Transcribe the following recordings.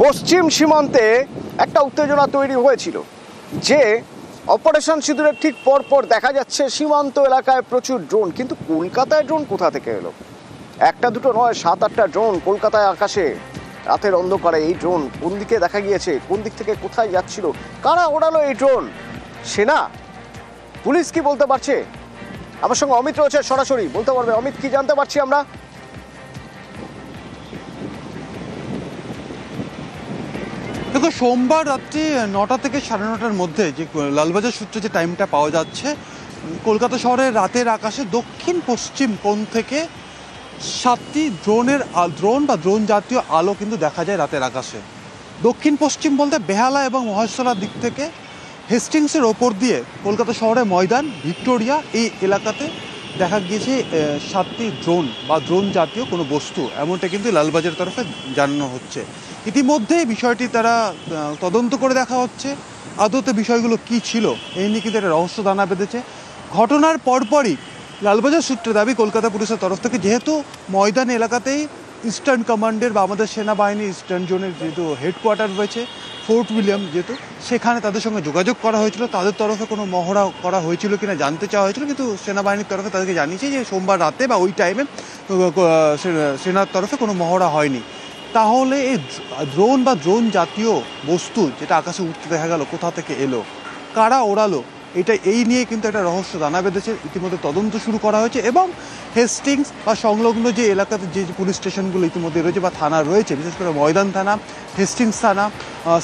পশ্চিম সীমান্তে একটা উত্তেজনা তৈরি হয়েছিল যে অপারেশন সিঁদুরের ঠিক পরপর দেখা যাচ্ছে সীমান্ত এলাকায় প্রচুর ড্রোন, কিন্তু কলকাতায় ড্রোন কোথা থেকে এলো? একটা দুটো নয়, 7-8টা ড্রোন কলকাতায় আকাশে রাতের অন্ধকারে। এই ড্রোন কোন দিকে দেখা গিয়েছে, কোন দিক থেকে কোথায় যাচ্ছিল, কারা ওড়ালো এই ড্রোন? সেনা, পুলিশ কি বলতে পারছে? আমার সঙ্গে অমিত রয়েছে, সরাসরি বলতে পারবে। অমিত, কি জানতে পারছি আমরা? দেখো, সোমবার রাত্রি 9টা থেকে 9:30টার মধ্যে যে লালবাজার সূত্রে যে টাইমটা পাওয়া যাচ্ছে, কলকাতা শহরের রাতের আকাশে দক্ষিণ পশ্চিম কোণ থেকে 7টি ড্রোন বা ড্রোন জাতীয় আলো কিন্তু দেখা যায় রাতের আকাশে। দক্ষিণ পশ্চিম বলতে বেহালা এবং মহেশতলার দিক থেকে হেস্টিংসের ওপর দিয়ে কলকাতা শহরের ময়দান, ভিক্টোরিয়া এই এলাকাতে দেখা গিয়েছে 7টি ড্রোন বা ড্রোন জাতীয় কোনো বস্তু, এমনটা কিন্তু লালবাজারের তরফে জানানো হচ্ছে। ইতিমধ্যে বিষয়টি তারা তদন্ত করে দেখা হচ্ছে আদতে বিষয়গুলো কি ছিল, এই নিয়ে কিন্তু একটা রহস্য দানা বেঁধেছে। ঘটনার পরপরই লালবাজার সূত্রে দাবি কলকাতা পুলিশের তরফ থেকে, যেহেতু ময়দান এলাকাতেই ইস্টার্ন কমান্ডের বা আমাদের সেনাবাহিনী ইস্টার্ন জোনের যেহেতু হেডকোয়ার্টার রয়েছে, ফোর্ট উইলিয়াম যেহেতু, সেখানে তাদের সঙ্গে যোগাযোগ করা হয়েছিল। তাদের তরফে কোনো মহড়া করা হয়েছিল কিনা জানতে চাওয়া হয়েছিল, কিন্তু সেনাবাহিনীর তরফে তাদেরকে জানিয়েছে যে সোমবার রাতে বা ওই টাইমে সেনার তরফে কোনো মহড়া হয়নি। তাহলে এই ড্রোন বা ড্রোন জাতীয় বস্তু যেটা আকাশে উঠতে দেখা গেল, কোথা থেকে এলো, কারা ওড়ালো, এই নিয়ে কিন্তু একটা রহস্য দানা বেঁধেছে। ইতিমধ্যে তদন্ত শুরু করা হয়েছে এবং হেস্টিংস বা সংলগ্ন যে এলাকাতে যে পুলিশ স্টেশনগুলো ইতিমধ্যে রয়েছে বা থানা রয়েছে, বিশেষ করে ময়দান থানা, হেস্টিংস থানা,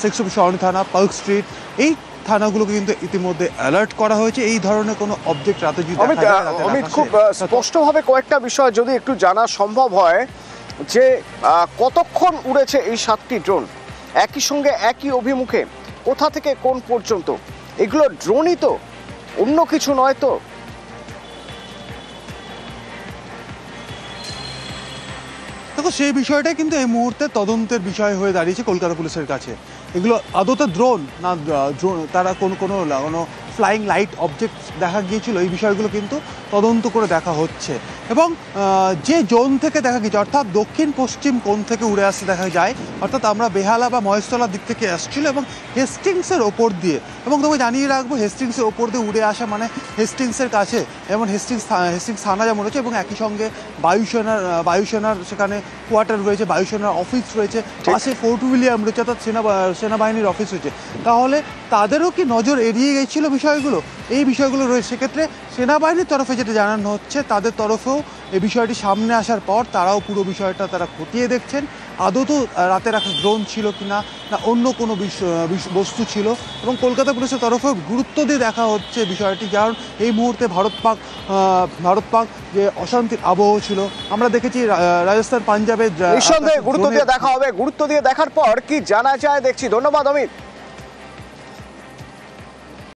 সেক্টর শহর থানা, পার্ক স্ট্রিট, এই থানাগুলোকে কিন্তু ইতিমধ্যে অ্যালার্ট করা হয়েছে। এই ধরনের কোনো অবজেক্ট রাতে যদি অমিত, খুব স্পষ্টভাবে কয়েকটা বিষয় যদি একটু জানা সম্ভব হয়, যে কতক্ষণ উড়েছে এই 7টি ড্রোন একই সঙ্গে একই অভিমুখে, কোথা থেকে কোন পর্যন্ত? এগুলো ড্রোনই তো, অন্য কিছু নয় তো? দেখো, সেই বিষয়টাই কিন্তু এই মুহূর্তে তদন্তের বিষয় হয়ে দাঁড়িয়েছে কলকাতা পুলিশের কাছে। এগুলো আদতে ড্রোন না ড্রোন, তারা কোনো ফ্লাইং লাইট অবজেক্ট দেখা গিয়েছিল, এই বিষয়গুলো কিন্তু তদন্ত করে দেখা হচ্ছে। এবং যে জোন থেকে দেখা গিয়েছে, অর্থাৎ দক্ষিণ পশ্চিম কোণ থেকে উড়ে আসতে দেখা যায়, অর্থাৎ আমরা বেহালা বা মহেশতলার দিক থেকে আসছিল এবং হেস্টিংসের ওপর দিয়ে, এবং তোমাকে জানিয়ে রাখবো হেস্টিংসের ওপর দিয়ে উড়ে আসা মানে হেস্টিংসের কাছে, যেমন হেস্টিংস থানা যেমন রয়েছে, এবং একই সঙ্গে বায়ুসেনার সেখানে কোয়ার্টার রয়েছে, বায়ুসেনার অফিস রয়েছে, পাশে ফোর্ট উইলিয়াম রয়েছে, অর্থাৎ সেনাবাহিনীর অফিস রয়েছে। তাহলে তাদেরও কি নজর এড়িয়ে গেছিল বিষয়গুলো? এই বিষয়গুলো রয়েছে। সেক্ষেত্রে সেনাবাহিনীর তরফে যেটা জানানো হচ্ছে, তাদের তরফেও এই বিষয়টি সামনে আসার পর তারাও পুরো বিষয়টা তারা খতিয়ে দেখছেন, আদৌ রাতের আকাশ ড্রোন ছিল কিনা, না অন্য কোনো বস্তু ছিল। এবং কলকাতা পুলিশের তরফেও গুরুত্ব দিয়ে দেখা হচ্ছে বিষয়টি, কারণ এই মুহূর্তে ভারত পাক যে অশান্তির আবহ ছিল, আমরা দেখেছি রাজস্থান, পাঞ্জাবে। নিঃসন্দেহে গুরুত্ব দিয়ে দেখা হবে। গুরুত্ব দিয়ে দেখার পর কি জানা যায় দেখছি। ধন্যবাদ অমিত।